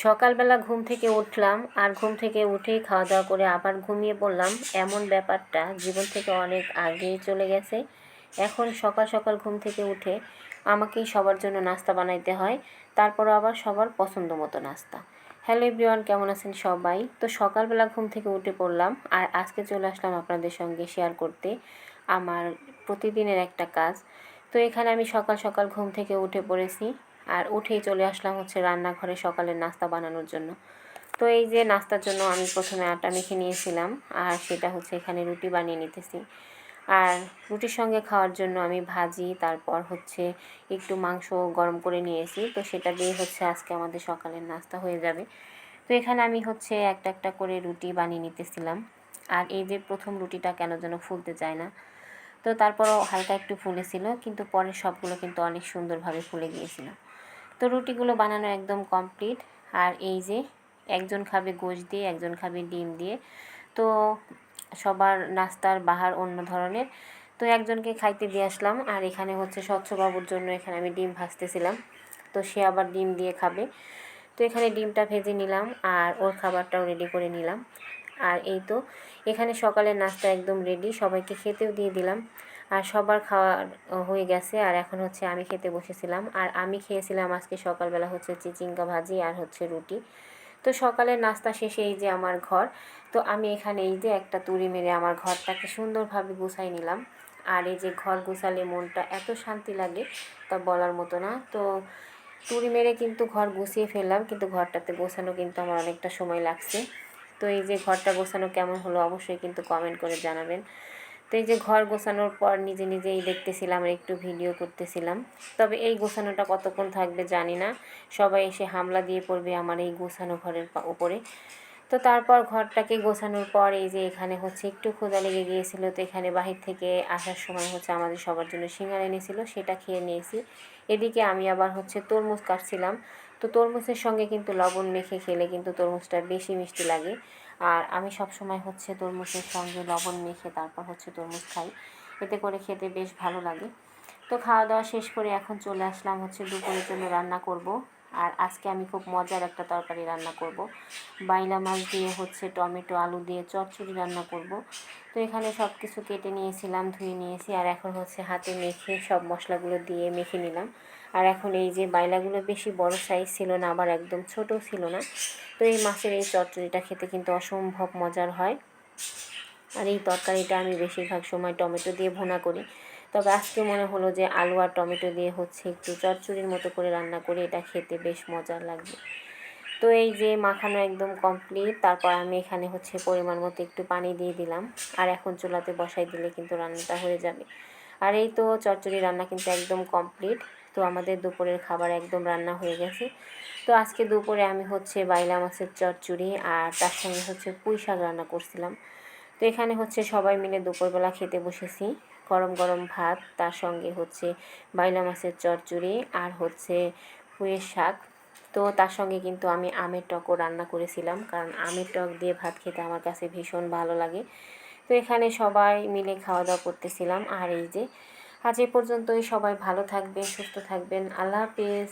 সকালবেলা ঘুম থেকে উঠলাম আর ঘুম থেকে উঠেই খাওয়া দাওয়া করে আবার ঘুমিয়ে পড়লাম। এমন ব্যাপারটা জীবন থেকে অনেক আগেই চলে গেছে। এখন সকাল সকাল ঘুম থেকে উঠে আমাকেই সবার জন্য নাস্তা বানাইতে হয়, তারপরও আবার সবার পছন্দ মতো নাস্তা। হ্যালো এভরিওয়ান, কেমন আছেন সবাই? তো সকালবেলা ঘুম থেকে উঠে পড়লাম আর আজকে চলে আসলাম আপনাদের সঙ্গে শেয়ার করতে আমার প্রতিদিনের একটা কাজ। তো এখানে আমি সকাল সকাল ঘুম থেকে উঠে পড়েছি আর উঠেই চলে আসলাম হচ্ছে রান্নাঘরে সকালের নাস্তা বানানোর জন্য। তো এই যে নাস্তার জন্য আমি প্রথমে আটা মেখে নিয়েছিলাম আর সেটা হচ্ছে এখানে রুটি বানিয়ে নিতেছি। আর রুটির সঙ্গে খাওয়ার জন্য আমি ভাজি, তারপর হচ্ছে একটু মাংস গরম করে নিয়েছি। তো সেটা দিয়ে হচ্ছে আজকে আমাদের সকালের নাস্তা হয়ে যাবে। তো এখানে আমি হচ্ছে একটা একটা করে রুটি বানিয়ে নিতেছিলাম। আর এই যে প্রথম রুটিটা কেন যেন ফুলতে চায় না, তো তারপরও হালকা একটু ফুলেছিল, কিন্তু পরে সবগুলো কিন্তু অনেক সুন্দরভাবে ফুলে গিয়েছিল। তো রুটিগুলো বানানো একদম কমপ্লিট। আর এই যে একজন খাবে গোশ দিয়ে, একজন খাবে ডিম দিয়ে। তো সবার নাস্তার বাহার অন্য ধরনের। তো একজনকে খাইতে দিয়ে আসলাম আর এখানে হচ্ছে স্বচ্ছবাবুর জন্য এখানে আমি ডিম ভাজতেছিলাম। তো সে আবার ডিম দিয়ে খাবে। তো এখানে ডিমটা ভেজে নিলাম আর ওর খাবারটাও রেডি করে নিলাম। আর এই তো এখানে সকালের নাস্তা একদম রেডি, সবাইকে খেতেও দিয়ে দিলাম। আর সবার খাওয়া হয়ে গেছে আর এখন হচ্ছে আমি খেতে বসেছিলাম। আর আমি খেয়েছিলাম আজকে সকালবেলা হচ্ছে চিচিঙ্গা ভাজি আর হচ্ছে রুটি। তো সকালের নাস্তা শেষে এই যে আমার ঘর। তো আমি এখানে এই যে একটা তুড়ি মেরে আমার ঘরটাকে সুন্দরভাবে গুছাই নিলাম। আর এই যে ঘর গুছালে মনটা এত শান্তি লাগে তা বলার মতো না। তো তুড়ি মেরে কিন্তু ঘর গুছিয়ে ফেললাম, কিন্তু ঘরটাতে গোছানো কিন্তু আমার অনেকটা সময় লাগছে। তো এই যে ঘরটা গোছানো কেমন হলো অবশ্যই কিন্তু কমেন্ট করে জানাবেন। তো এই যে ঘর গোছানোর পর নিজে নিজেই দেখতেছিলাম আর একটু ভিডিও করতেছিলাম। তবে এই গোছানোটা কতক্ষণ থাকবে জানি না, সবাই এসে হামলা দিয়ে পড়বে আমার এই গোছানো ঘরের উপরে। তো তারপর ঘরটাকে গোছানোর পর এই যে এখানে হচ্ছে একটু ক্ষুধা লেগে গিয়েছিলো, তো এখানে বাহির থেকে আসার সময় হচ্ছে আমাদের সবার জন্য সিঙ্গারা এনেছিল, সেটা খেয়ে নিয়েছি। এদিকে আমি আবার হচ্ছে তরমুজ কাটছিলাম। তো তরমুজের সঙ্গে কিন্তু লবণ মেখে খেলে কিন্তু তরমুজটা বেশি মিষ্টি লাগে। আর আমি সবসময় হচ্ছে তরমুজের সঙ্গে লবণ মেখে তারপর হচ্ছে তরমুজ খাই, এতে করে খেতে বেশ ভালো লাগে। তো খাওয়া দাওয়া শেষ করে এখন চলে আসলাম হচ্ছে দুপুরের জন্য রান্না করব। আর আজকে আমি খুব মজার একটা তরকারি রান্না করব, বাইলা মাছ দিয়ে হচ্ছে টমেটো আলু দিয়ে চচ্চড়ি রান্না করব। তো এখানে সব কিছু কেটে নিয়েছিলাম, ধুয়ে নিয়েছি আর এখন হচ্ছে হাতে মেখে সব মশলাগুলো দিয়ে মেখে নিলাম। আর এখন এই যে বাইলাগুলো বেশি বড় সাইজ ছিল না, আবার একদম ছোটও ছিল না। তো এই মাছের এই চচ্চড়িটা খেতে কিন্তু অসম্ভব মজার হয়। আর এই তরকারিটা আমি বেশিরভাগ সময় টমেটো দিয়ে ভুনা করি, তবে আজকে মনে হলো যে আলু আর টমেটো দিয়ে হচ্ছে একটু চচ্চড়ির মতো করে রান্না করে, এটা খেতে বেশ মজার লাগবে। তো এই যে মাখানো একদম কমপ্লিট, তারপর আমি এখানে হচ্ছে পরিমাণ মতো একটু পানি দিয়ে দিলাম। আর এখন চুলাতে বসাই দিলে কিন্তু রান্নাটা হয়ে যাবে। আর এই তো চচ্চড়ি রান্না কিন্তু একদম কমপ্লিট। তো আমাদের দুপুরের খাবার একদম রান্না হয়ে গেছে। তো আজকে দুপুরে আমি হচ্ছে বাইলা মাছের চচ্চড়ি আর তার সঙ্গে হচ্ছে পুঁই শাক রান্না করছিলাম। তো এখানে হচ্ছে সবাই মিলে দুপুরবেলা খেতে বসেছি। গরম গরম ভাত, তার সঙ্গে হচ্ছে বাইলা মাছের চচ্চড়ি আর হচ্ছে পুঁইয়ের শাক। তো তার সঙ্গে কিন্তু আমি আমের টকও রান্না করেছিলাম, কারণ আমের টক দিয়ে ভাত খেতে আমার কাছে ভীষণ ভালো লাগে। তো এখানে সবাই মিলে খাওয়া দাওয়া করতেছিলাম। আর এই যে আজ এ পর্যন্তই, সবাই ভালো থাকবেন, সুস্থ থাকবেন, আল্লাহ হাফেজ।